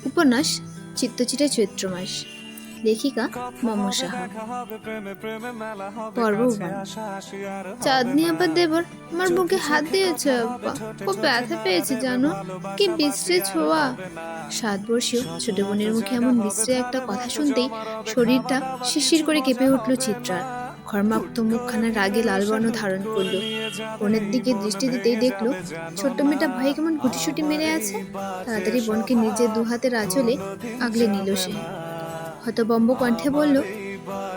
উপন্যাস চিত্তচিরে চৈত্র মাস, লেখিকা মম সাহা। পর্ব 1। চাঁদনি আবার দেবর আমার বুকে হাত দিয়েছে। আব্বা, খুব ব্যথা পেয়েছি জানো, কি বিশ্রী ছোঁয়া। 7 বর্ষীয় ছোট বোনের মুখে এমন বিশ্রী একটা কথা শুনতেই শরীরটা শিরশির করে কেঁপে উঠল চিত্রার। ঘর্মাক্ত মুখখানা রাগে লাল বর্ণ ধারণ করল। বোনের দিকে দৃষ্টি দিতেই দেখলো ছোট্ট মেয়েটা ভয়ে কেমন গুটিসুটি মেরে আছে। তাড়াতাড়ি বোনকে নিজের 2 হাতের আঁচলে আগলে নিল সে। হতবম্ব কণ্ঠে বলল,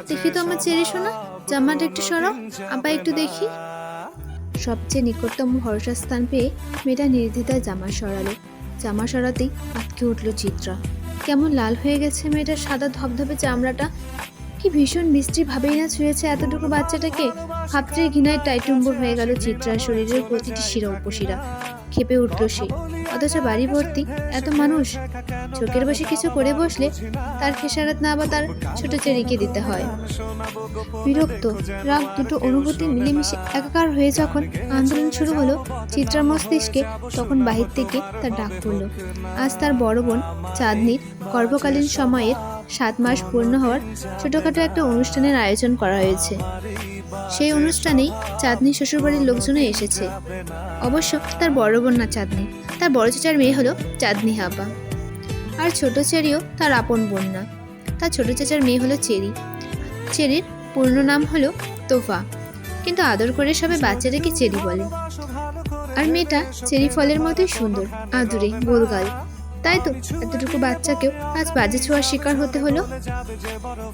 দেখি তো আমার চেরি শোনা, জামাটা একটু সরাও, আব্বা একটু দেখি। সবচেয়ে নিকটতম ভরসা স্থান পেয়ে মেয়েটা নির্দ্বিধায় জামা সরালো। জামা সরাতেই আটকে উঠল চিত্রা। কেমন লাল হয়ে গেছে মেয়েটার সাদা ধবধবে চামড়াটা। কি ভীষণ মিষ্টি ভাবেই না ছুঁয়েছে এতটুকু বাচ্চাটাকে। ভাবতেই ঘৃণায় টাইটুম্বর হয়ে গেল চিত্রার শরীরের প্রতিটি শিরা উপশিরা। খেপে উঠল সে। অথচ বাড়ি ভর্তি এত মানুষ, চোখের বসে কিছু করে বসলে তার খেসারত না বা তার ছোট চেরিকে দিতে হয়। বিরক্ত, রাগ দুটো অনুভূতি মিলেমিশে একাকার হয়ে যখন আন্দোলন শুরু হলো চিত্রার মস্তিষ্কে, তখন বাহির থেকে তার ডাক পড়ল। আজ তার বড় বোন চাঁদনির গর্ভকালীন সময়ের 7 মাস পূর্ণ হওয়ার ছোটখাটো একটা অনুষ্ঠানের আয়োজন করা হয়েছে। সেই অনুষ্ঠানেই চাঁদনি শ্বশুরবাড়ির লোকজনও এসেছে। অবশ্য তার বড় বোন না চাঁদনি, তার বড় চাচার মেয়ে হলো চাঁদনি হাবা। আর ছোট চেরিও তার আপন বোন না, তার ছোট চাচার মেয়ে হলো চেরি। চেরির পূর্ণ নাম হলো তোফা, কিন্তু আদর করে সবাই বাচ্চাটাকে চেরি বলে। আর মেয়েটা চেরি ফলের মতোই সুন্দর, আদুরে, গোলগাল। তাই তো এতটুকু বাচ্চাকেও আজ বাজে ছোঁয়ার শিকার হতে হলো।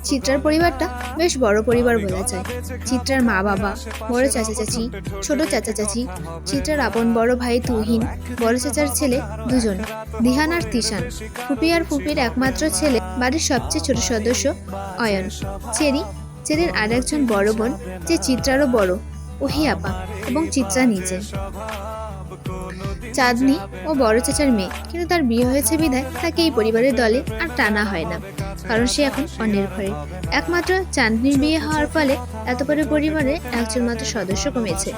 চিত্রার পরিবারটা বেশ বড় পরিবার বলা যায়। চিত্রার মা বাবা, বড় চাচা চাচি, ছোট চাচা চাচি, চিত্রার আপন বড় ভাই তুহিন, বড় চাচার ছেলে 2 জন, দিহান আর তিশান, ফুপি আর ফুপির একমাত্র ছেলে, বাড়ির সবচেয়ে ছোট সদস্য অয়ন, চেরির আর একজন বড় বোন যে চিত্রারও বড়, ওহি আপা, এবং চিত্রা নিজে। চাঁদনি ও বড় চাচার মেয়ে, কিন্তু তার বিয়ে হয়েছে বিধায় তাকে এই পরিবারের দলে আর টানা হয় না, কারণ সে এখন অন্যের ঘরে। একমাত্র চাঁদনির বিয়ে হওয়ার ফলে এত বড় পরিবারে একজন মাত্র সদস্য কমেছে।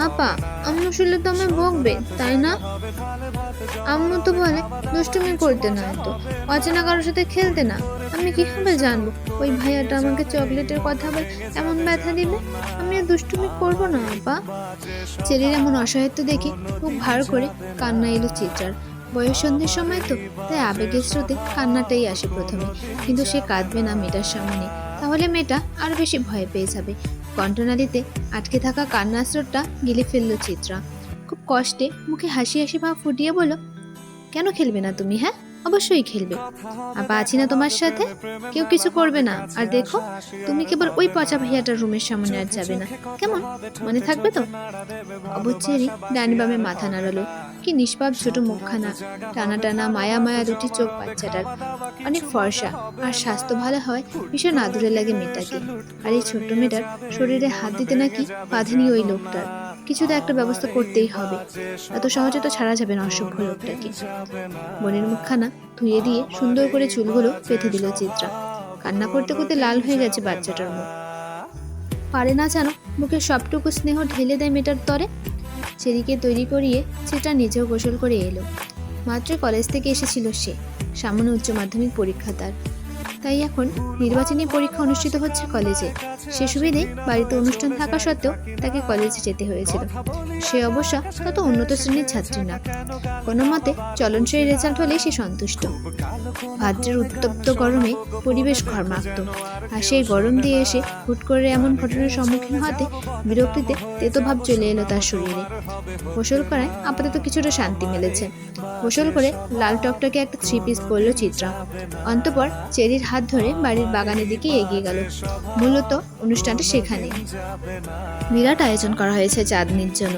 আপা, আম্মু শুনলে তো আমায় বকবে, তাই না? আম্মু তো বলে দুষ্টুমি করতে না, তো অচেনা কারোর সাথে খেলতে না। আমি কিভাবে জানবো ওই ভাইয়াটা আমাকে চকলেটের কথা বলে এমন ব্যথা দিবে? আমি আর দুষ্টুমি করবো না আপা। চেরির এমন অসহায়ত্ব দেখে মুখ ভার করে কান্না এলো চিত্রার। বয়ঃসন্ধির সময় তো, তাই আবেগের স্রোতে কান্নাটাই আসে প্রথমে। কিন্তু সে কাঁদবে না মেয়েটার সামনে, তাহলে মেয়েটা আরো বেশি ভয় পেয়ে যাবে। কণ্ঠনালীতে আটকে থাকা কান্নার স্রোতটা গিলে ফেললো চিত্রা। খুব কষ্টে মুখে হাসি হাসি ভাব ফুটিয়ে বলল, কেন খেলবে না তুমি? হ্যাঁ, অবশ্যই খেলবে। আপা আছি না তোমার সাথে, কেউ কিছু করবে না। আর দেখো, তুমি কেবল ওই পচা ভাইয়াটার রুমের সামনে আর যাবে না, কেমন? মনে থাকবে তো? অবচেরি ডান বামে মাথা নাড়ালো। কি নিষ্পাপ ছোট মুখখানা, টানা টানা মায়া মায়া দুটি চোখ বাচ্চাটার। অনেক ফর্সা, আর স্বাস্থ্য ভালো হয় ভীষণ আদুরে লাগে মেয়েটাকে। আর এই ছোট্ট মেয়েটার শরীরে হাত দিতে নাকি বাঁধেনি ওই লোকটার। কিছু তো একটা ব্যবস্থা করতেই হবে, এত সহজে তো ছাড়া যাবে না অসভ্য লোকটাকে। বোনের মুখখানা ধুয়ে দিয়ে সুন্দর করে চুলগুলো বেঁধে দিল চিত্রা। কান্না করতে করতে লাল হয়ে গেছে বাচ্চাটার মুখ। পারে না যেন মুখে সবটুকু স্নেহ ঢেলে দেয় মেয়েটার তরে। চেরিকে তৈরি করিয়ে চিত্রা নিজেও গোসল করে এলো। মাত্র কলেজ থেকে এসেছিল সে, সামনে উচ্চ মাধ্যমিক পরীক্ষা তার। তাই এখন নির্বাচনী পরীক্ষা অনুষ্ঠিত হচ্ছে কলেজে। সে সুবিধে বাড়িতে অনুষ্ঠান থাকা সত্ত্বেও তাকে কলেজে যেতে হয়েছিল। সে অবশ্য তত উন্নত শ্রেণীর ছাত্রী না, কোনো মতে চলনসই রেজাল্ট হলেই সে সন্তুষ্ট। ভাদ্রের উত্তপ্ত গরমে পরিবেশ ঘর্মাক্ত, আর সেই গরম দিয়ে এসে হুট করে এমন ঘটনার সম্মুখীন হতে বিরক্তিতে তেতোভাব চলে এলো তার শরীরে। গোসল করায় আপাতত কিছুটা শান্তি মিলেছে। গোসল করে লাল টকটকে একটা 3 পিস পরল চিত্রা। অন্তঃপর চেরির হাত ধরে বাড়ির বাগানের দিকে এগিয়ে গেল। মূলত অনুষ্ঠানটা সেখানে। বিরাট আয়োজন করা হয়েছে চাঁদনির জন্য।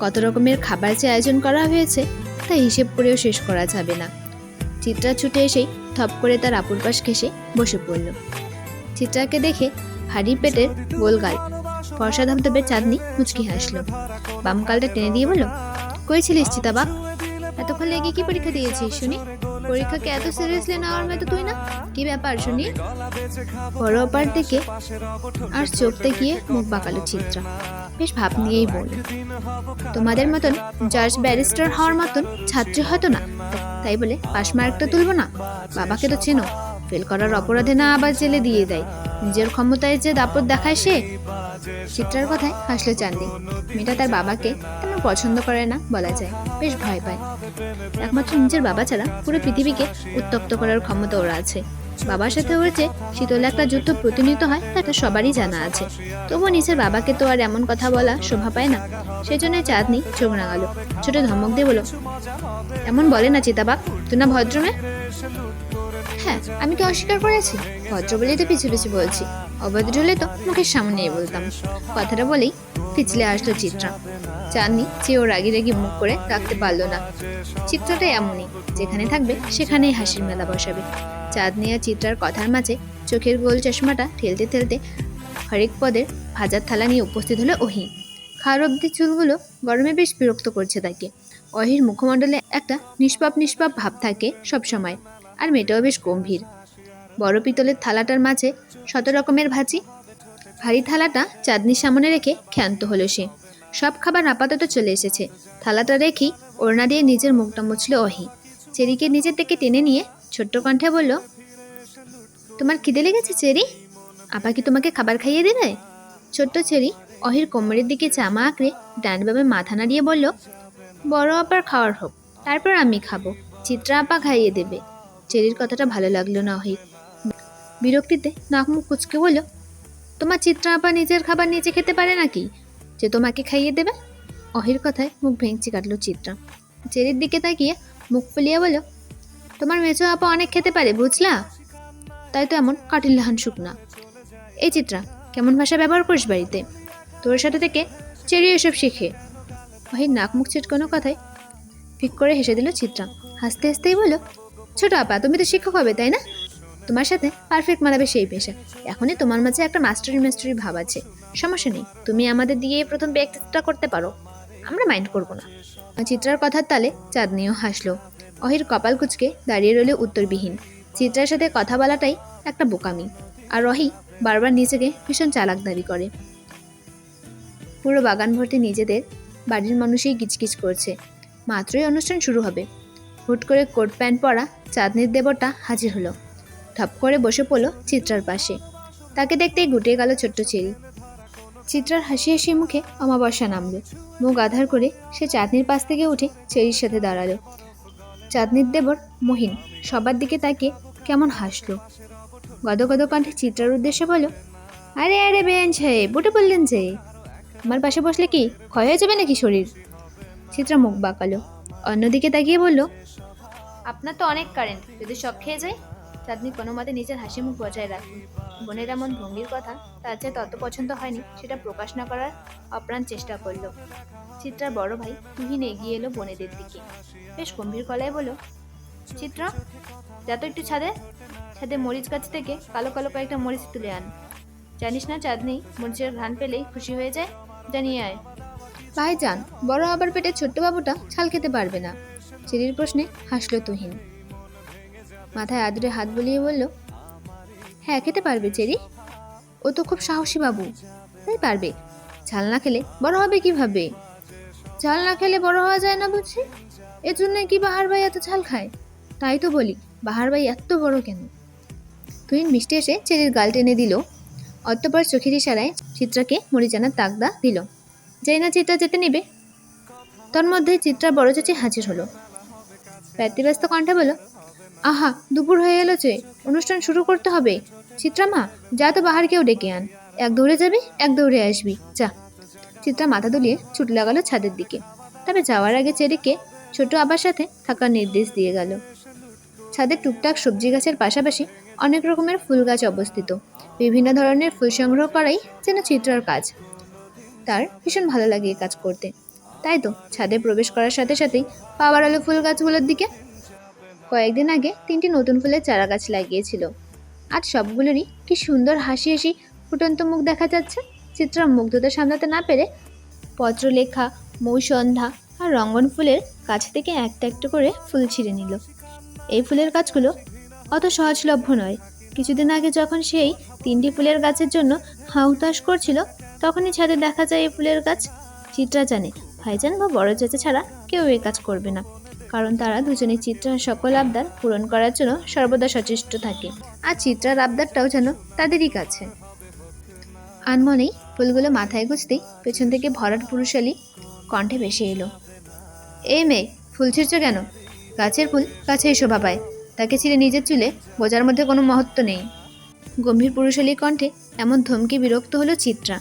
কত রকমের খাবার যে আয়োজন করা হয়েছে তা হিসেব করেও শেষ করা যাবে না। চিত্রা ছুটে এসেই থপ করে তার আপুর পাশ ঘেঁষে বসে পড়ল। চিত্রাকে দেখে ভারী পেটের গোলগাল ফর্সা ধবধবে চাঁদনি মুচকি হাসলো। বাম গালটা টেনে দিয়ে বলল, কই ছিলিস চিতাবাক? এতক্ষণ লেগে কি পরীক্ষা দিয়েছিস শুনি? পরীক্ষাকে এত সিরিয়াসলি নেওয়ার মতো তুই না? কি ব্যাপার শুনি? বড় অপার দিকে আর চোখ দেখিয়ে মুখ বাঁকালো চিত্রা। বেশ ভাব নিয়েই বলল, তোমাদের মতন জাজ ব্যারিস্টার হওয়ার মতন ছাত্রী হয়তো না, তাই বলে পাশ মার্কটা তুলবো না? বাবাকে তো চেনো, ফেল করার অপরাধে না আবার জেলে দিয়ে দেয়। নিজের ক্ষমতায় যে দাপট দেখায় সে। চিত্রার কথায় হাসলো চাঁদনি। মেয়েটা তার বাবাকে তেমন পছন্দ করে না বলা যায়, বেশ ভয় পায়। একমাত্র নিজের বাবা ছাড়া পুরো পৃথিবীকে উত্তপ্ত করার ক্ষমতা ওর আছে। বাবার সাথে ওর যে শীতল একটা যুদ্ধ প্রতিনিয়ত হয় তা সবারই জানা আছে। তবুও নিজের বাবাকে তো আর এমন কথা বলা শোভা পায় না। সেজন্য চাঁদনি চোখ রাঙালো, ছোট ধমক দিয়ে বলো, এমন বলে না চিতাবাপ, তুই না ভদ্র মেয়ে? হ্যাঁ, আমি কি অস্বীকার করেছি? ভদ্র বলেই তো পিছু পিছু বলছি, অভদ্র হলে তো মুখের সামনেই বলতাম। কথাটা বলেই পিছলে আসলো চিত্রা। চাঁদনি চেয়েও রাগি রাগি মুখ করে রাখতে পারলো না। চিত্রাটা এমনই, যেখানে থাকবে সেখানেই হাসির মেলা বসাবে। চাঁদনি আর চিত্রার কথার মাঝে চোখের গোল চশমাটা ঠেলতে ঠেলতে হরেক পদের ভাজার থালা নিয়ে উপস্থিত হলো অহি। খাওয়ার অব্দি চুলগুলো গরমে বেশ বিরক্ত করছে তাকে। অহির মুখমণ্ডলে একটা নিষ্পাপ নিষ্পাপ ভাব থাকে সবসময়, আর মেয়েটাও বেশ গম্ভীর। বড় পিতলের থালাটার মাঝে ১৭ রকমের ভাজি। ভারী থালাটা চাঁদনির সামনে রেখে ক্ষান্ত হলো সে। সব খাবার আপাতত চলে এসেছে। থালাটা রেখেই ওড়না দিয়ে নিজের মুখটা মুছল অহি। চেরিকে নিজের থেকে টেনে নিয়ে ছোট্ট কণ্ঠে বলল, তোমার খিদে লেগেছে চেরি? আপা কি তোমাকে খাবার খাইয়ে দেবে? ছোট্ট চেরি অহির কোমরের দিকে জামা আঁকড়ে ডানভাবে মাথা নাড়িয়ে বলল, বড় আপার খাওয়ার হোক, তারপর আমি খাবো, চিত্রা আপা খাইয়ে দেবে। চেরির কথাটা ভালো লাগলো না অহির। বিরক্তিতে নাক মুখ কুচকে বলল, তোমার চিত্রা আপা নিজের খাবার নিজে খেতে পারে নাকি যে তোমাকে খাইয়ে দেবে? অহির কথায় মুখ ভেঙচি কাটলো চিত্রা। চেরির দিকে তাকিয়ে মুখ ফুলিয়ে বলল, তোমার মেজো আপা অনেক খেতে পারে বুঝলা, তাই তো এমন কাটিল লাহান শুকনা। এই চিত্রা, কেমন ভাষা ব্যবহার করিস বাড়িতে? তোর সাথে থেকে চেরি এসব শিখে। অহির নাক মুখ ছিটকানো কথায় ফিক করে হেসে দিল চিত্রা। হাসতে হাসতেই বলল, ছোট আপা তুমি তো শিক্ষক হবে তাই না? তোমার সাথে পারফেক্ট মানাবে সেই পেশা। এখনই তোমার মাঝে একটা মাস্টারি মাস্টারি ভাব আছে। সমস্যা নেই, তুমি আমাদের দিয়ে প্রথম প্র্যাকটিসটা করতে পারো, আমরা মাইন্ড করবো না। চিত্রার কথার তালে চাঁদনিও হাসলো। অহির কপাল কুচকে দাঁড়িয়ে রইল উত্তরবিহীন। চিত্রার সাথে কথা বলাটাই একটা বোকামি, আর অহি বারবার নিজেকে ভীষণ চালাক দাবি করে। পুরো বাগান ভর্তি নিজেদের বাড়ির মানুষই কিচকিচ করছে। মাত্রই অনুষ্ঠান শুরু হবে। হুট করে কোট প্যান্ট পরা চাঁদনির দেবরটা হাজির হলো। ঠপ করে বসে পড়ল চিত্রার পাশে। তাকে দেখতেই গুটিয়ে গেল ছোট্ট চেরি। চিত্রার হাসি হাসি মুখে অমাবস্যা নামলো। মুখ আধার করে সে চাঁদনির পাশ থেকে উঠে চেরির সাথে দাঁড়ালো। চাঁদনির দেবর মহিন সবার দিকে তাকিয়ে কেমন হাসলো। গদগদ কণ্ঠে চিত্রার উদ্দেশ্যে বলল, আরে আরে বেআইন সাহেব, উঠে পড়লেন যে? আমার পাশে বসলে কি ক্ষয় হয়ে যাবে নাকি শরীর? চিত্রা মুখ বাঁকালো, অন্যদিকে তাকিয়ে বলল, আপনার তো অনেক কারেন্ট, যদি শখ খেয়ে যায়। চাঁদনি কোনো মতে নিজের হাসি মুখ বজায় রাখেন। বোনের এমন ভঙ্গির কথা তার যে তত পছন্দ হয়নি সেটা প্রকাশ না করার অপ্রাণ চেষ্টা করলো। চিত্রার বড় ভাই তুহিন এগিয়ে এলো বোনেদের দিকে। বেশ গম্ভীর গলায় বলল, চিত্রা, যা তো একটু ছাদে মরিচ গাছ থেকে কালো কালো কয়েকটা মরিচ তুলে আন। জানিস না চাঁদনি মরিচের ঘ্রাণ পেলেই খুশি হয়ে যায়, জানিয়ে আয়। ভাই যান, বড় আবার পেটে ছোট্ট বাবুটা ছাল খেতে পারবে না। চেরির প্রশ্নে হাসলো তুহিন। মাথায় আদুরে হাত বুলিয়ে বলল, হ্যাঁ খেতে পারবে চেরি, ও তো খুব সাহসী বাবু, তাই পারবে। ঝাল না খেলে বড় হবে কিভাবে? ঝাল না খেলে বড় হওয়া যায় না বুঝি? এজন্য কি বাহার ভাই এত ঝাল খায়? তাই তো বলি, বাহার ভাই এত বড় কেন? তুহিন মিষ্টি এসে চেরির গাল টেনে দিল। অতঃপর চোখের ইশারায় চিত্রাকে মরিচানার তাকদা দিল। যাই না চিত্রা যেতে নিবে, তোর মধ্যে চিত্রা বড় চাচি হাজির হলো। ব্যতিব্যস্ত কণ্ঠে বলল, আহা দুপুর হয়ে এলো যে, অনুষ্ঠান শুরু করতে হবে। চিত্রা মা, যা তো বাহারকেও ডেকে আন, এক দৌড়ে যাবি এক দৌড়ে আসবি, যা। চিত্রা মাথা দুলিয়ে ছুট লাগালো ছাদের দিকে। তবে যাওয়ার আগে চেরিকে ছোট আবার সাথে থাকার নির্দেশ দিয়ে গেল। ছাদে টুকটাক সবজি গাছের পাশাপাশি অনেক রকমের ফুল গাছ অবস্থিত। বিভিন্ন ধরনের ফুল সংগ্রহ করাই যেন চিত্রার কাজ। তার ভীষণ ভালো লাগে এই কাজ করতে। তাই তো ছাদে প্রবেশ করার সাথে সাথেই পা বাড়ালো ফুল গাছগুলোর দিকে। কয়েকদিন আগে 3টি নতুন ফুলের চারা গাছ লাগিয়েছিল। আর সবগুলোরই কি সুন্দর হাসি হাসি ফুটন্ত মুখ দেখা যাচ্ছে। চিত্রা মুগ্ধতা সামলাতে না পেরে পত্রলেখা, মৌসন্ধ্যা আর রঙ্গন ফুলের কাছ থেকে একটা একটা করে ফুল ছিঁড়ে নিল। এই ফুলের গাছগুলো অত সহজলভ্য নয়। কিছুদিন আগে যখন সেই 3টি ফুলের গাছের জন্য হাউতাশ করছিল, তখনই ছাদে দেখা যায় এই ফুলের গাছ। চিত্রা জানে ভাইজান বা বড় চাচা ছাড়া কেউ এই কাজ করবে না, কারণ তারা দুজনে চিত্রার সকল আবদার পূরণ করার জন্য সর্বদা সচেষ্ট থাকে, আর চিত্রার আবদারটাও যেন তাদেরই কাছে। আনমনেই ফুলগুলো মাথায় গুছতেই পেছন থেকে ভরাট পুরুষালী কণ্ঠে ভেসে এলো, এই মেয়ে, ফুল ছিঁড়ছ কেন? গাছের ফুল গাছেই শোভা পায়, তাকে ছিঁড়ে নিজের চুলে বোঝার মধ্যে কোনো মহত্ব নেই। গম্ভীর পুরুষালী কণ্ঠে এমন ধমকে বিরক্ত হলো চিত্রা।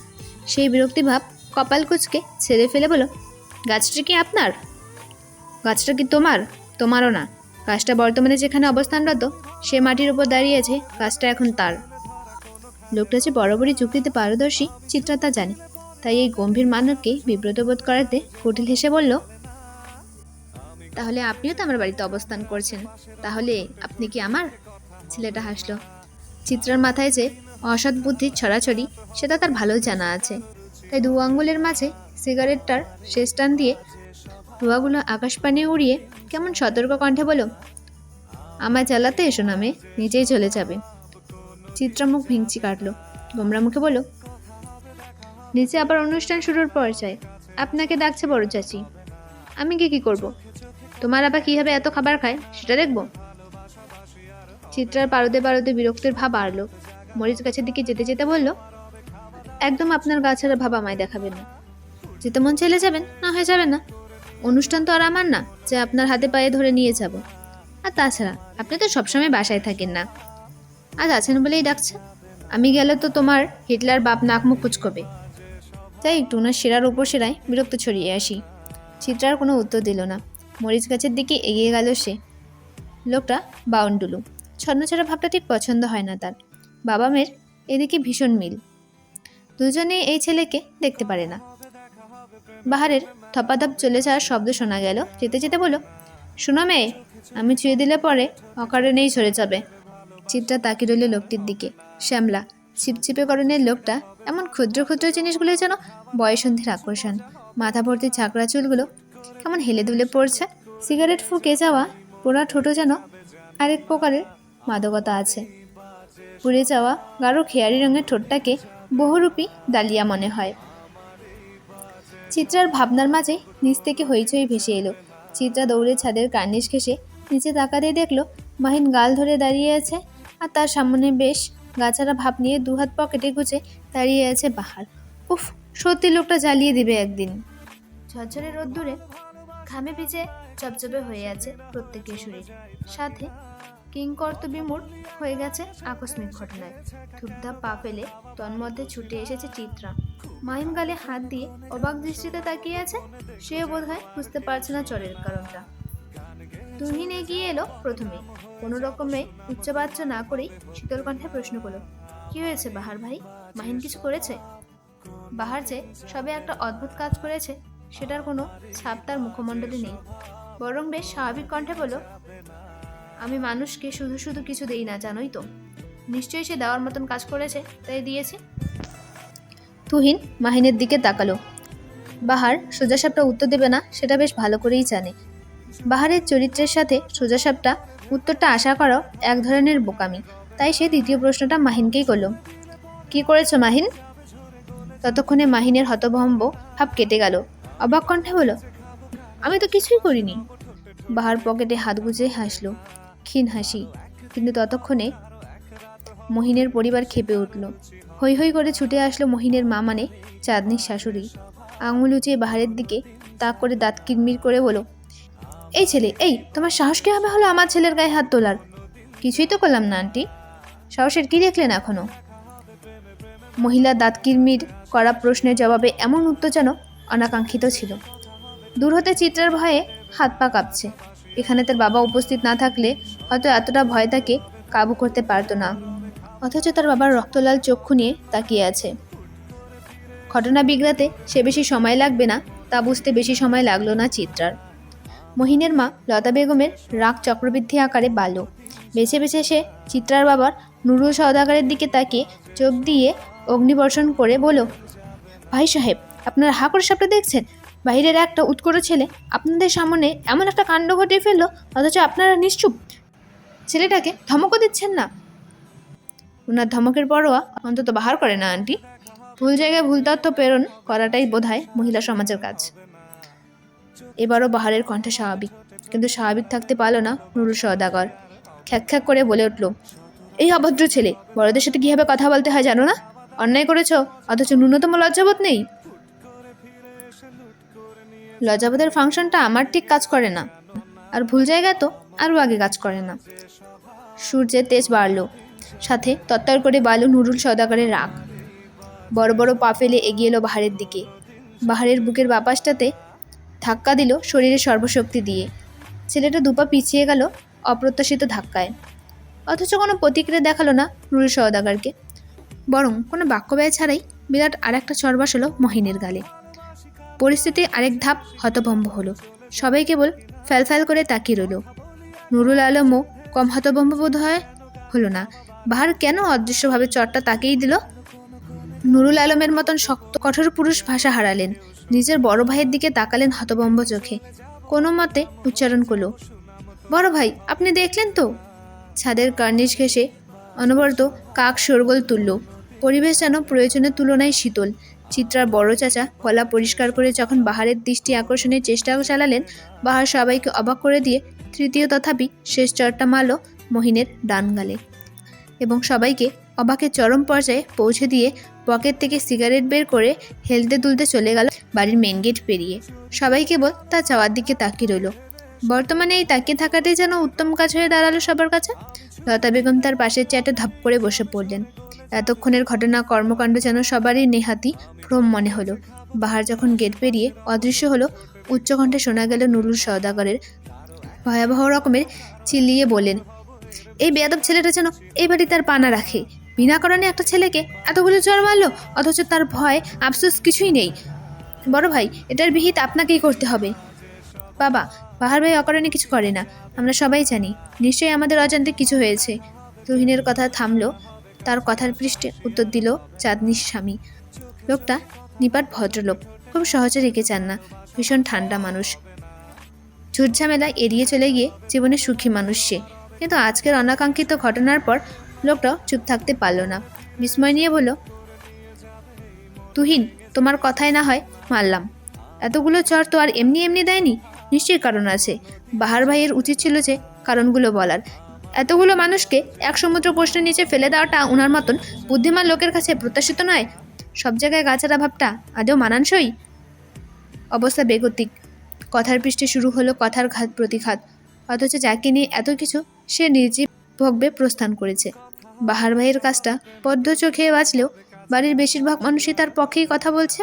সেই বিরক্তিভাব কপাল কুঁচকে ছেড়ে ফেলে বলো, গাছটা কি আপনার? গাছটা কি তোমার? তোমারও না। গাছটা বর্তমানে যেখানে অবস্থানরত সে মাটির উপর দাঁড়িয়েছে, গাছটা এখন তার। লোকটা যে বরাবরই যুক্তিতে পারদর্শী চিত্রা তা জানে, তাই এই গম্ভীর মানবকে বিব্রত বোধ করাতে কুটিল হেসে বলল, তাহলে আপনিও তো আমার বাড়িতে অবস্থান করছেন, তাহলে আপনি কি আমার? ছেলেটা হাসলো। চিত্রার মাথায় যে অসৎ বুদ্ধির ছড়াছড়ি সেটা তার ভালো জানা আছে, তাই দু আঙ্গুলের মাঝে সিগারেটটার শেষ টান দিয়ে ধোঁয়াগুলো আকাশপানে উড়িয়ে কেমন সতর্ক কণ্ঠে বলো, আমায় চালাতে এসো না মেয়ে, নিজেই চলে যাবে। চিত্রা মুখ ভেঙচি কাটলো, গোমরা মুখে বলো, নিচে আবার অনুষ্ঠান শুরুর পর্যায়ে, আপনাকে ডাকছে বড় চাচি। আমি কি করব? তোমার আবার কিভাবে এত খাবার খায় সেটা দেখবো। চিত্রার পারদে পারদে বিরক্তের ভাব বাড়ল। মরিচ গাছের দিকে যেতে যেতে বলল, একদম আপনার গাছের ভাব আমায় দেখাবেন না। যেতে মন চলে যাবেন, না হয়ে যাবেন না। অনুষ্ঠান তো আর আমার না যে আপনার হাতে পায়ে ধরে নিয়ে যাব। আর তাছাড়া আপনি তো সবসময় বাসায় থাকেন না, আজ আছেন বলেই ডাকছে। আমি গেলে তো তোমার হিটলার বাপ নাক মুখ কুচকবে। তাই একটু ওনার সেরার উপর সেরায় বিরক্ত ছড়িয়ে আসি। চিত্রার কোনো উত্তর দিল না। মরিচ গাছের দিকে এগিয়ে গেল সে। লোকটা বাউন্ডুলু, ছন্নছাড়া ভাবটা ঠিক পছন্দ হয় না তার। বাবা মেয়ের এদিকে ভীষণ মিল, দুজনে এই ছেলেকে দেখতে পারে না। বাহারের থপাথপ চলে যাওয়ার শব্দ শোনা গেল। যেতে যেতে বলো, শোনো মেয়ে, আমি ছুঁয়ে দিলে পরে অকারণেই সরে যাবে। চিত্রা তাকিয়ে রইল লোকটির দিকে। শ্যামলা ছিপছিপে করণের লোকটা এমন ক্ষুদ্র ক্ষুদ্র জিনিসগুলো যেন বয়সন্ধির আকর্ষণ। মাথা ভর্তি ছাকড়া চুলগুলো কেমন হেলে দুলে পড়ছে। সিগারেট ফুঁকে যাওয়া পোড়া ঠোঁটো যেন আরেক প্রকারের মাদকতা আছে। পুড়ে যাওয়া গাঢ় খেয়ারি রঙের ঠোঁটটাকে বহুরূপী ডালিয়া মনে হয়। চিত্রার ভাবনার মাঝে নিচ থেকে হইচই ভেসে এলো। চিত্রা দৌড়ে ছাদের কার্নিশ ঘেঁষে নিচে তাকাতে দেখলো মাহিন গাল ধরে দাঁড়িয়ে আছে, আর তার সামনে বেশ গাছারা ভাব নিয়ে দুহাত পকেটে গুজে দাঁড়িয়ে আছে বাহার। উফ, সত্যি লোকটা জ্বালিয়ে দিবে একদিন। ঝরঝরে রোদ্দুরে ঘামে ভিজে চপচপে হয়ে আছে প্রত্যেকের শরীর, সাথে কিংকর্তবিমূঢ় হয়ে গেছে আকস্মিক ঘটনায়। ধূপধাপ পা ফেলে তন্মধ্যে ছুটে এসেছে চিত্রা। মাহিম গালে হাত দিয়ে অবাক দৃষ্টিতে তাকিয়ে আছে। সেও বোধহয় বুঝতে পারছে না চরের কারণটা। তুহিন এগিয়ে এলো প্রথমে, কোনো রকমে উচ্চবাচ্য না করেই শীতল কণ্ঠে প্রশ্ন করলো, কি হয়েছে বাহার ভাই? মাহিন কিছু করেছে? বাহার যে সবে একটা অদ্ভুত কাজ করেছে সেটার কোনো ছাপ তার মুখমণ্ডলে নেই, বরং বেশ স্বাভাবিক কণ্ঠে বলল, আমি মানুষকে শুধু শুধু কিছু দেই না, জানোই তো। নিশ্চয়ই সে দেওয়ার মতন কাজ করেছে, তাই দিয়েছে। তুহিন মাহিনের দিকে তাকালো। বাহার সোজাসাপটা উত্তর দেবে না সেটা বেশ ভালো করেই জানে। বাহারের চরিত্রের সাথে সোজাসাপটা উত্তরটা আশা করাও এক ধরনের বোকামি, তাই সে দ্বিতীয় প্রশ্নটা মাহিনকেই করল, কি করেছো মাহিন? ততক্ষণে মাহিনের হতভম্ব ভাব কেটে গেল। অবাক কণ্ঠে বলো, আমি তো কিছুই করিনি। বাহার পকেটে হাত গুজে হাসলো, ক্ষীণ হাসি। কিন্তু ততক্ষণে মহিনের পরিবার খেপে উঠল। হৈ হৈ করে ছুটে আসলো মহিনের মা, মানে চাঁদনির শাশুড়ি। আঙুল উঁচিয়ে বাহারের দিকে তাক করে দাঁত কিরমির করে বলো, এই ছেলে, এই তোমার সাহস কিভাবে হলো আমার ছেলের গায়ে হাত তোলার? কিছুই তো করলাম না আন্টি। সাহসের কি দেখলেন এখনো? মহিলা দাঁত কিরমির করা প্রশ্নের জবাবে এমন উত্তর যেন অনাকাঙ্ক্ষিত ছিল। দূর হতে চিত্রার ভয়ে হাত পা কাঁপছে। এখানে তার বাবা উপস্থিত না থাকলে হয়তো এতটা ভয় তাকে কাবু করতে পারতো না, অথচ তার বাবার রক্তলাল চক্ষু নিয়ে তাকিয়ে আছে। ঘটনা বিগড়াতে সে বেশি সময় লাগবে না তা বুঝতে বেশি সময় লাগলো না চিত্রার। মহিনের মা লতা বেগমের রাগ চক্রবৃদ্ধি আকারে বাড়ল। বেছে বেছে সে চিত্রার বাবার নুরুল সওদাগরের দিকে তাকিয়ে চোখ দিয়ে অগ্নিবর্ষণ করে বলল, ভাই সাহেব, আপনারা হা করে সবটা দেখছেন? বাইরের একটা উৎকট ছেলে আপনাদের সামনে এমন একটা কাণ্ড ঘটিয়ে ফেললো, অথচ আপনারা নিশ্চুপ। ছেলেটাকে ধমকও দিচ্ছেন না। ওনার ধমকের পরোয়া অন্তত বাহার করে না আন্টি। ভুল জায়গায় ভুল তথ্য প্রেরণ করাটাই বোধহয় মহিলা সমাজের কাজ। এবারও বাহারের কণ্ঠে স্বাভাবিক, কিন্তু স্বাভাবিক থাকতে পারল না নুরুল সওদাগর। খ্যাক খ্যাক করে বলে উঠল, এই অভদ্র ছেলে, বড়দের সাথে কিভাবে কথা বলতে হয় জানো না? অন্যায় করেছ, অথচ ন্যূনতম লজ্জাবোধ নেই। লজ্জাবোধের ফাংশনটা আমার ঠিক কাজ করে না, আর ভুল জায়গায় তো আরও আগে কাজ করে না। সূর্যের তেজ বাড়ল, সাথে তত্তর করে বাড়ল নুরুল সওদাগরের রাগ। বড় বড় পা ফেলে এগিয়ে এলো বাহারের দিকে। বাহারের বুকের বাপাসটাতে ধাক্কা দিল শরীরের সর্বশক্তি দিয়ে। ছেলেটা দুপা পিছিয়ে গেল অপ্রত্যাশিত ধাক্কায়, অথচ কোনো প্রতিক্রিয়া দেখালো না নুরুল সওদাগরকে। বরং কোনো বাক্য ব্যয় ছাড়াই বিরাট আরেকটা চড় বসালো মহিনের গালে। পরিস্থিতি আরেক ধাপ হতভম্ব হলো। সবাই কেবল ফ্যালফ্যাল করে তাকিয়ে রইল। নুরুল আলমও কম হতভম্ব বোধ হয় হলো না। বাহার কেন অদৃশ্যভাবে চটটা তাকেই দিল? নুরুল আলমের মতন শক্ত কঠোর পুরুষ ভাষা হারালেন, নিজের বড় ভাইয়ের দিকে তাকালেন হতভম্ব চোখে। কোনো মতে উচ্চারণ করল, বড় ভাই, আপনি দেখলেন তো? ছাদের কার্নিশ ঘেঁষে অনবরত কাক শোরগোল তুলল। পরিবেশ যেন প্রয়োজনের তুলনায় শীতল। চিত্রার বড় চাচা গলা পরিষ্কার করে যখন বাহারের দৃষ্টি আকর্ষণের চেষ্টাও চালালেন, বাহার সবাইকে অবাক করে দিয়ে তৃতীয় তথাপি শেষ চরটা মারল মহিনের ডান গালে, এবং সবাইকে অবাকের চরম পর্যায়ে পৌঁছে দিয়ে পকেট থেকে সিগারেট বের করে হেলতে দুলতে চলে গেল বাড়ির মেন গেট পেরিয়ে। সবাই কেবল তার যাওয়ার দিকে তাকিয়ে রইল। বর্তমানে এই তাকিয়ে থাকাটাই যেন উত্তম কাজ হয়ে দাঁড়ালো সবার কাছে। লতা বেগম তার পাশের চেয়ারটা ধাপ করে বসে পড়লেন। এতক্ষণের ঘটনা কর্মকাণ্ড যেন সবারই নেহাতি ভ্রম মনে হলো। বাহার যখন গেট পেরিয়ে অদৃশ্য হলো, উচ্চকণ্ঠে শোনা গেল নুরুল সওদাগরের ভয়াবহ রকমের চিল্লিয়ে বললেন, এই বেয়াদব ছেলেটা যেন এই বাড়ি তার পানা রাখে। বিনা কারণে একটা ছেলেকে এতগুলো চড় মারলো, অথচ তার ভয় আফসোস কিছুই নেই। বড় ভাই, এটার বিহিত আপনাকেই করতে হবে। বাবা, বাহার ভাই অকারণে কিছু করে না, আমরা সবাই জানি। নিশ্চয়ই আমাদের অজান্তে কিছু হয়েছে। তুহিনের কথা থামলো। তার কথার পৃষ্ঠে উত্তর দিল চাঁদনির স্বামী। লোকটা নিপাট ভদ্রলোক, খুব সহজে রেখে চান না, ভীষণ ঠান্ডা মানুষ। ঝুটঝামেলা এড়িয়ে চলে গিয়ে জীবনে সুখী মানুষ সে। কিন্তু আজকের অনাকাঙ্ক্ষিত ঘটনার পর লোকটাও চুপ থাকতে পারল না। বিস্ময় নিয়ে বলল, তুহিন, তোমার কথাই না হয় মানলাম, এতগুলো চড় তো আর এমনি এমনি দেয়নি, নিশ্চয়ই কারণ আছে। বাহার ভাইয়ের উচিত ছিল যে কারণগুলো বলার। এতগুলো মানুষকে এক সমুদ্র প্রশ্নের নিচে ফেলে দেওয়াটা ওনার মতন বুদ্ধিমান লোকের কাছে প্রত্যাশিত নয়। সব জায়গায় গাছাড়া ভাবটা আদৌ মানানসই? অবস্থা বেগতিক। কথার পৃষ্ঠে শুরু হলো কথার ঘাত প্রতিঘাত, অথচ যাকে নিয়ে এত কিছু সে নির্জীব ভোগবে প্রস্থান করেছে। বাহার ভাইয়ের কাজটা পদ্ম চোখে বাঁচলেও বাড়ির বেশিরভাগ মানুষই তার পক্ষেই কথা বলছে।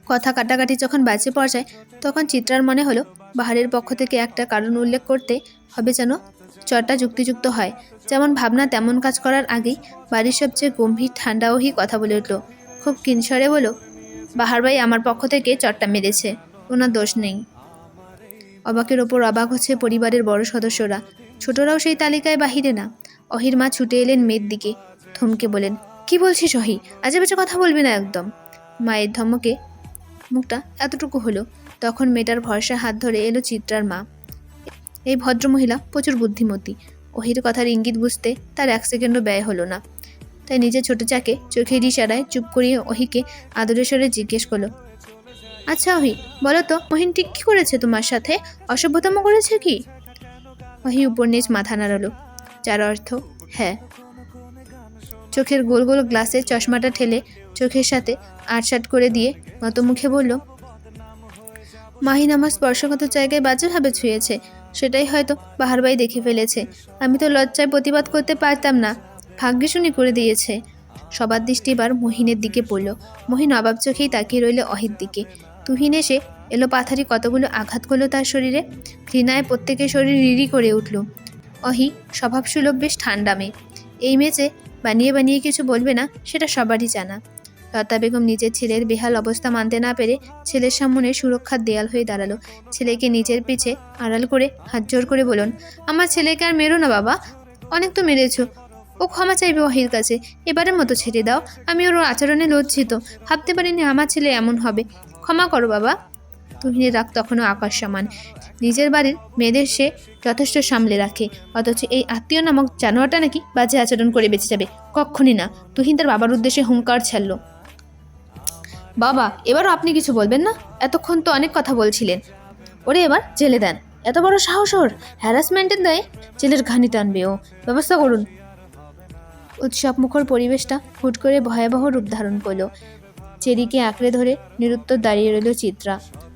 কথা কাটাকাটি যখন বাজে পর্যায়ে, তখন চিত্রার মনে হলো বাহারের পক্ষ থেকে একটা কারণ উল্লেখ করতে হবে যেন চরটা যুক্তিযুক্ত হয়। যেমন ভাবনা তেমন কাজ করার আগেই বাড়ির সবচেয়ে গম্ভীর ঠান্ডা ওহি কথা বলে উঠল, খুব কিনসরে বলো, বাহার ভাই আমার পক্ষ থেকে চরটা মেরেছে, ওনার দোষ নেই। অবাকের ওপর অবাক হচ্ছে পরিবারের বড় সদস্যরা, ছোটরাও সেই তালিকায় বাহিরে না। অহির মা ছুটে এলেন মেয়ের দিকে, থমকে বলেন, কি বলছিস অহি, আজে বাজে কথা বলবি না একদম। মায়ের ধমকে মুখটা এতটুকু হলো। তখন মেয়েটার ভরসা হাত ধরে এলো চিত্রার মা। এই ভদ্রমহিলা প্রচুর বুদ্ধিমতী। অহির কথার ইঙ্গিত বুঝতে তার এক সেকেন্ডও ব্যয় হলো না। তাই নিজের ছোট চাকে চোখের ইশারায় চুপ করিয়ে অহিকে আদরের স্বরে জিজ্ঞেস করলো, আচ্ছা অহি, বলো তো, মহিন ঠিক কী করেছে তোমার সাথে? অসভ্যতম করেছে কি? অহি উপর নিচ মাথা নাড়ালো, যার অর্থ হ্যাঁ। চোখের গোল গোল গ্লাসে চশমাটা ঠেলে চোখের সাথে আটসাট করে দিয়ে মতো মুখে বলল, মাহিন আমার স্পর্শগত জায়গায় বাজেভাবে ছুঁয়েছে, সেটাই হয়তো বাহার ভাই দেখে ফেলেছে। আমি তো লজ্জায় প্রতিবাদ করতে পারতাম না, ভাগ্যে শুনি করে দিয়েছে। সবার দৃষ্টি এবার মহিনের দিকে পড়ল। মহিন অবাক চোখেই তাকিয়ে রইল অহির দিকে। তুহিন এসে এলো পাথারি কতগুলো আঘাত করলো তার শরীরে। ঘৃণায় প্রত্যেকের শরীর রিরি করে উঠল। অহি স্বভাবসুলভ বেশ ঠান্ডা মেয়ে। এই মেয়ে যে বানিয়ে বানিয়ে কিছু বলবে না সেটা সবারই জানা। লতা বেগম নিজের ছেলের বেহাল অবস্থা মানতে না পেরে ছেলের সামনে সুরক্ষার দেয়াল হয়ে দাঁড়ালো। ছেলেকে নিজের পিছে আড়াল করে হাত জোর করে বলুন, আমার ছেলেকে আর মেরো না বাবা, অনেক তো মেরেছো, ও ক্ষমা চাইবে অহির কাছে, এবারের মতো ছেড়ে দাও। আমি ওর আচরণে লজ্জিত, ভাবতে পারিনি আমার ছেলে এমন হবে, ক্ষমা করো বাবা। তুহিনের রাগ তখনও আকাশ সমান। নিজের বাড়ির মেয়েদের সে যথেষ্ট সামলে রাখে, অথচ এই আত্মীয় নামক জানোয়ারটা নাকি বাজে আচরণ করে বেঁচে যাবে, কক্ষণই না। তুহিন তার বাবার উদ্দেশ্যে হুঙ্কার ছাড়ল, বাবা, এবারও আপনি কিছু বলবেন না? এতক্ষণ তো অনেক কথা বলছিলেন। ওরে এবার জেলে দেন। এত বড় সাহস ওর! হ্যারাসমেন্টের দায়ে জেলের ঘানি টানবে ও। ব্যবস্থা করুন। উৎসবমুখর পরিবেশটা হুট করে ভয়াবহ রূপ ধারণ করল। চেরিকে আঁকড়ে ধরে নিরুত্তর দাঁড়িয়ে রইল চিত্রা।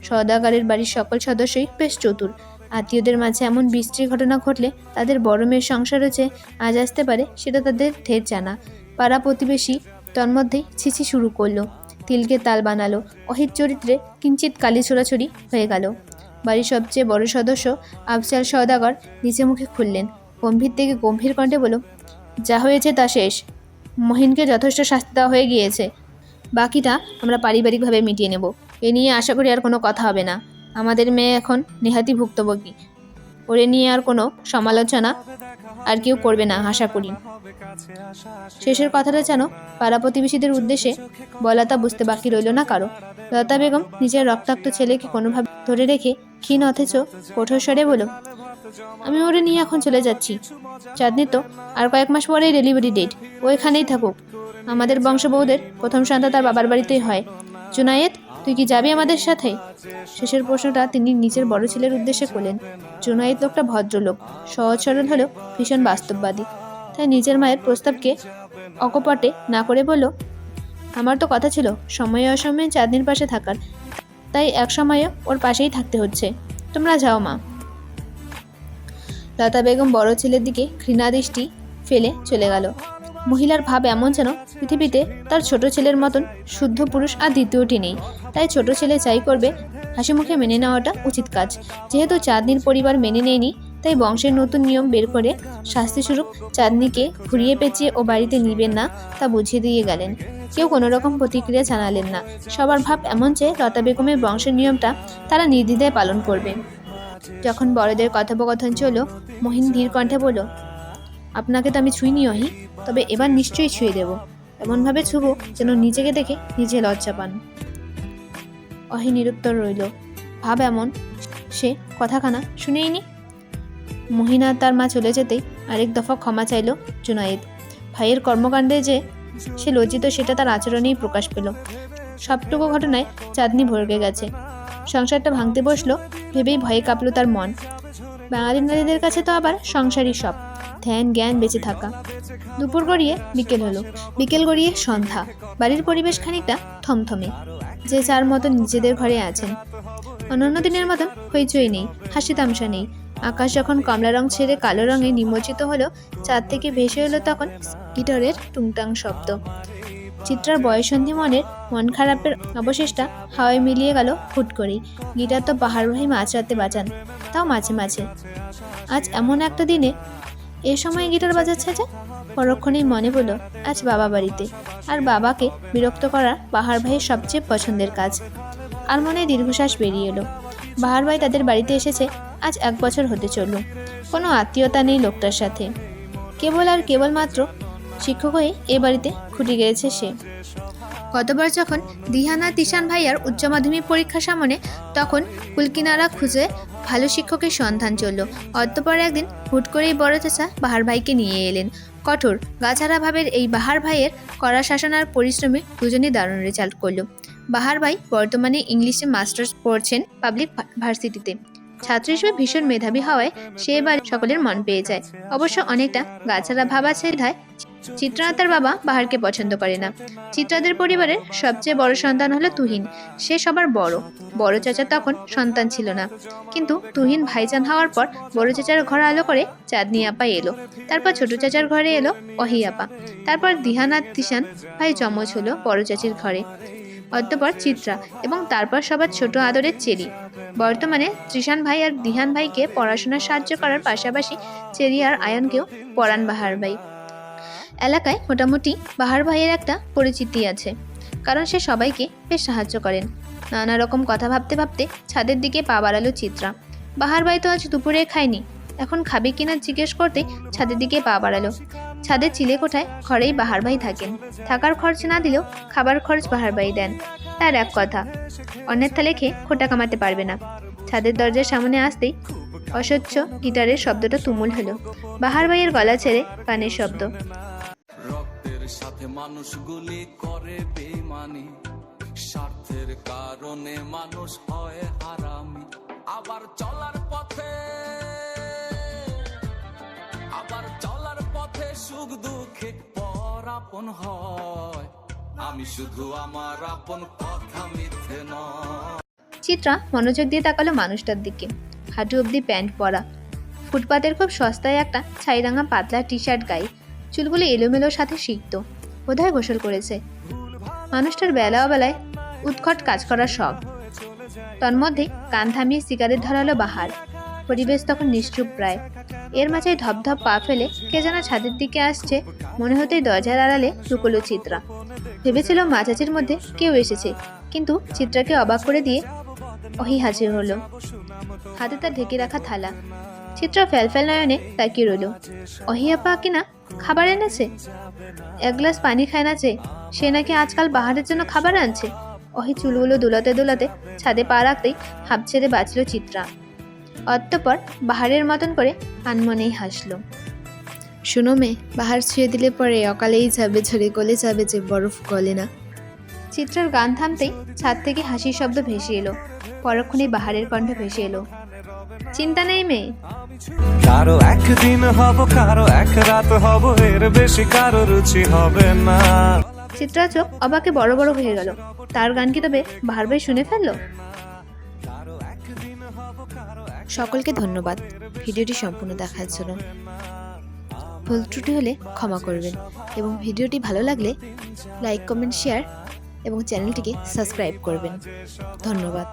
সওদাগরের বাড়ির সকল সদস্যই বেশ চতুর। আত্মীয়দের মাঝে এমন বিশ্রী ঘটনা ঘটলে তাদের বড় মেয়ের সংসারও যে আজ আসতে পারে সেটা তাদের ঢের জানা। পাড়া প্রতিবেশী তন্মধ্যেই ছিছি শুরু করলো। তিলকে তাল বানালো। অহিত চরিত্রে কিঞ্চিত কালি ছোড়াছড়ি হয়ে গেল। বাড়ির সবচেয়ে বড় সদস্য আফজাল সওদাগর নিচে মুখে খুললেন। গম্ভীর থেকে গম্ভীর কণ্ঠে বলল, যা হয়েছে তা শেষ। মহিনকে যথেষ্ট শাস্তি দেওয়া হয়ে গিয়েছে। বাকিটা আমরা পারিবারিকভাবে মিটিয়ে নেব। এ নিয়ে আশা করি আর কোনো কথা হবে না। আমাদের মেয়ে এখন নেহাতি ভুক্তভোগী। ওরে নিয়ে আর কোনো সমালোচনা আর কেউ করবে না আশা করি। শেষের কথাটা যেন পাড়া প্রতিবেশীদের উদ্দেশ্যে বলা তা বুঝতে বাকি রইল না কারো। লতা বেগম নিজের রক্তাক্ত ছেলেকে কোনোভাবে ধরে রেখে ক্ষীণ অথচ কঠোর স্বরে বলল, আমি ওরে নিয়ে এখন চলে যাচ্ছি। চাঁদনি তো আর কয়েক মাস পরেই ডেলিভারি ডেট। ও এখানেই থাকুক। আমাদের বংশবৌদের প্রথম সন্তান তার বাবার বাড়িতেই হয়। জুনায়েদ, তুই কি যাবি আমাদের সাথে? শেষের প্রশ্নটা তিনি নিজের বড় ছেলের উদ্দেশ্যে করলেন। জুনায়েদ লোকটা ভদ্রলোক, সহজ সরল হলেও ভীষণ বাস্তববাদী। তাই নিজের মায়ের প্রস্তাবকে অকপটে না করে বলল, আমার তো কথা ছিল সময়ে অসময়ে চাঁদনির পাশে থাকার, তাই এক সময়ে ওর পাশেই থাকতে হচ্ছে। তোমরা যাও মা। লতা বেগম বড় ছেলের দিকে ঘৃণাদৃষ্টি ফেলে চলে গেল। মহিলার ভাব এমন যেন পৃথিবীতে তার ছোট ছেলের মতন শুদ্ধ পুরুষ আর দ্বিতীয়টি নেই। তাই ছোট ছেলে চাই করবে হাসি মুখে মেনে নেওয়াটা উচিত কাজ। যেহেতু চাঁদনির পরিবার মেনে নেয়নি, তাই বংশের নতুন নিয়ম বের করে শাস্তিস্বরূপ চাঁদনিকে ঘুরিয়ে পেঁচিয়ে ও বাড়িতে নিবেন না তা বুঝিয়ে দিয়ে গেলেন। কেউ কোনো রকম প্রতিক্রিয়া জানালেন না। সবার ভাব এমন যে লতা বেগমের বংশের নিয়মটা তারা নির্দ্বিধায় পালন করবে। যখন বড়দের কথোপকথন চলল, মহিন ধীর কণ্ঠে বলল, আপনাকে তো আমি ছুঁইনি অহি, তবে এবার নিশ্চয়ই ছুঁয়ে দেব। এমনভাবে ছুঁবো যেন নিজেকে দেখে নিজে লজ্জা পান। অহি নিরুত্তর রইল। ভাব এমন সে কথাখানা শুনেইনি। মহিনা তার মা চলে যেতেই আরেক দফা ক্ষমা চাইল জুনায়েদ। ভাইয়ের কর্মকাণ্ডে যে সে লজ্জিত সেটা তার আচরণেই প্রকাশ পেল। সবটুকু ঘটনায় চাঁদনি ভরকে গেছে। সংসারটা ভাঙতে বসলো ভেবেই ভয়ে কাঁপল তার মন। বাঙালি নারীদের কাছে তো আবার সংসারই সব, ধ্যান জ্ঞান বেঁচে থাকা। দুপুর গড়িয়ে বিকেল হলো, বিকেল গড়িয়ে সন্ধ্যা। বাড়ির পরিবেশ খানিকটা থমথমে। যে যার মতো নিজেদের ঘরে আছেন। অন্যান্য দিনের মতন হইচই নেই, হাসি তামসা নেই। আকাশ যখন কমলা রং ছেড়ে কালো রঙে নিমজ্জিত হলো, চাঁদ থেকে ভেসে এলো তখন গিটারের টুংটাং শব্দ। চিত্রার বয়সন্ধি মন খারাপের অবশেষটা হাওয়ায় মিলিয়ে গেল হুট করেই। গিটার তো পাহাড় ভাই মাঝরাতে বাজান, তাও মাঝে মাঝে। আজ এমন একটা দিনে এ সময় গিটার বাজাচ্ছে যে? পরক্ষণেই মনে পড়ল আজ বাবা বাড়িতে, আর বাবাকে বিরক্ত করা বাহার ভাইয়ের সবচেয়ে পছন্দের কাজ। আর মনে দীর্ঘশ্বাস বেরিয়ে এলো। বাহার ভাই তাদের বাড়িতে এসেছে আজ 1 বছর হতে চলল। কোনো আত্মীয়তা নেই লোকটার সাথে। কেবল আর কেবলমাত্র শিক্ষক হয়ে এ বাড়িতে খুঁটি গেয়েছে সে। গতবার যখন দিহান আর তিশান ভাইয়ার উচ্চ মাধ্যমিক পরীক্ষা সামনে, তখন কুলকিনারা খুঁজে ভালো শিক্ষকের সন্ধান চলল। অতঃপর একদিন হুট করেই বড় চাচা বাহার ভাইকে নিয়ে এলেন। কঠোর গাছাড়া ভাবের এই বাহার ভাইয়ের কড়া শাসন আর পরিশ্রমে দুজনেই দারুণ রেজাল্ট করল। বাহার ভাই বর্তমানে ইংলিশে মাস্টার্স পড়ছেন পাবলিক ভার্সিটিতে। ছাত্র হিসেবে ভীষণ মেধাবী হওয়ায় সে এবার সকলের মন পেয়ে যায়। অবশ্য অনেকটা গাছাড়া ভাব আছে ধায় চিত্রা তার বাবা বাহারকে পছন্দ করে না। চিত্রাদের পরিবারের সবচেয়ে বড় সন্তান হলো তুহিন। সে সবার বড়। বড় চাচা তখন সন্তান ছিল না, কিন্তু তুহিন ভাইজান হওয়ার পর বড় চাচার ঘর আলো করে চাঁদনি আপা এলো। তারপর ছোট চাচার ঘরে এলো অহি আপা। তারপর দিহান আর তিশান ভাই যমজ হলো বড় চাচির ঘরে। অতঃপর চিত্রা, এবং তারপর সবার ছোট আদরের চেরি। বর্তমানে ত্রিশান ভাই আর দিহান ভাইকে পড়াশোনার সাহায্য করার পাশাপাশি চেরি আর আয়নকেও পড়ান বাহার ভাই। এলাকায় মোটামুটি বাহার ভাইয়ের একটা পরিচিতি আছে, কারণ সে সবাইকে বেশ সাহায্য করেন। নানা রকম কথা ভাবতে ভাবতে ছাদের দিকে পা বাড়ালো চিত্রা। বাহার ভাই তো আজ দুপুরে খায়নি, এখন খাবে কিনা জিজ্ঞেস করতে ছাদের দিকে পা বাড়ালো। ছাদের চিলেকোঠায় ঘরেই বাহার ভাই থাকেন। থাকার খরচ না দিলেও খাবার খরচ বাহার ভাই দেন। তার এক কথা, অন্যের থালে খেয়ে খোটা কামাতে পারবে না। ছাদের দরজার সামনে আসতেই অস্বচ্ছ গিটারের শব্দটা তুমুল হলো। বাহার ভাইয়ের গলা ছেড়ে গানের শব্দ। রক্তের সাথে মানুষগুলি করে বেইমানি, স্বার্থের কারণে মানুষ হয় হারামি, আবার চলার পথে সুখ দুঃখে পর আপন হয়। আমি শুধু আমার আপন কথা মিথ্যে নয়। চিত্রা মনোযোগ দিয়ে তাকালো মানুষটার দিকে। হাঁটু অবধি প্যান্ট পরা, ফুটপাতের খুব সস্তায় একটা ছাইরাঙা পাতলা টি শার্ট গায়ে, চুলগুলো এলোমেলোর সাথে সিক্ত, বোধহয় গোসল করেছে। মানুষটার বেলা অবেলায় উৎকট কাজ করার শখ। তন্মধ্যে কান থামিয়ে সিগারেট ধরালো বাহার। পরিবেশ তখন নিশ্চুপ প্রায়। এর মাঝে ধপধপ পা ফেলে কে যেন ছাদের দিকে আসছে, মনে হতেই দরজার আড়ালে লুকোলো চিত্রা। ভেবেছিল মাঝাচির মধ্যে কেউ এসেছে, কিন্তু চিত্রাকে অবাক করে দিয়ে অহি হাজির হলো, হাতে তার ঢেকে রাখা থালা। চিত্রা ফ্যালফ্যাল নয়নে তাকিয়ে রইল। অহি আপা কিনা খাবার এনেছে, এক গ্লাস পানি খায় না চেয়ে সে নাকি আজকাল বাহারের জন্য খাবার আনছে। অহি চুলগুলো দুলাতে দুলাতে ছাদে পা রাখতেই হাঁপ ছেড়ে বাঁচল চিত্রা। অতঃপর বাহারের মতন করে আনমনেই হাসলো। শুনো মেয়ে, বাহার ছুঁয়ে দিলে পরে অকালেই যাবে, ঝরে গলে যাবে যে বরফ গলে না। চিত্রার গান থামতেই ছাদ থেকে হাসির শব্দ ভেসে এলো। পরক্ষণেই বাহারের কণ্ঠ ভেসে এলো, চিন্তা নেই মেয়ে, কারো একদিন হব, কারো এক রাত হব, এর বেশি কারো রুচি হবে না। চিত্রা চোখ অবাকে বড় বড় হয়ে গেল। তার গান কি তবে বাহার ভাই শুনে ফেললো? সকলকে ধন্যবাদ ভিডিওটি সম্পূর্ণ দেখার জন্য। ভুল ত্রুটি হলে ক্ষমা করবেন এবং ভিডিওটি ভালো লাগলে লাইক, কমেন্ট, শেয়ার এবং চ্যানেলটিকে সাবস্ক্রাইব করবেন। ধন্যবাদ।